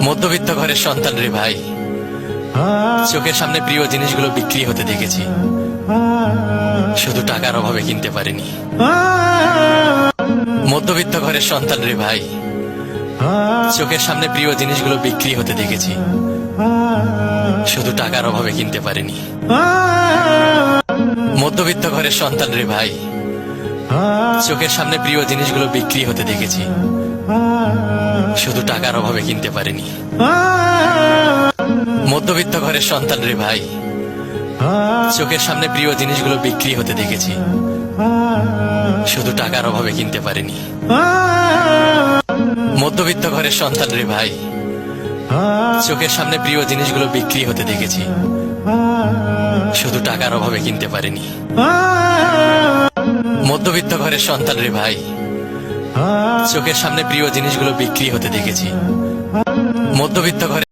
মধ্যবিত্ত ঘরের সন্তান রে ভাই, চোখের সামনে প্রিয় জিনিসগুলো বিক্রি হতে দেখেছি, শুধু টাকার অভাবে কিনতে পারিনি। মধ্যবিত্ত ঘরের সন্তান রে ভাই, চোখের সামনে প্রিয় জিনিসগুলো বিক্রি হতে দেখেছি, শুধু টাকার অভাবে কিনতে পারিনি। মধ্যবিত্ত ঘরের সন্তান রে ভাই, চোখের সামনে প্রিয় জিনিসগুলো বিক্রি হতে দেখেছি, শুধু টাকার অভাবে কিনতে পারিনি। মধ্যবিত্ত ঘরের সন্তান রে ভাই, চোখের সামনে প্রিয় জিনিসগুলো বিক্রি হতে দেখেছি, শুধু টাকার অভাবে কিনতে পারিনি। মধ্যবিত্ত ঘরের সন্তান রে ভাই, চোখের সামনে প্রিয় জিনিসগুলো বিক্রি হতে দেখেছি, শুধু টাকার অভাবে কিনতে পারিনি। মধ্যবিত্ত ঘরের সন্তান রে ভাই, চোখের সামনে প্রিয় জিনিসগুলো বিক্রি হতে দেখেছি, মধ্যবিত্ত ঘরের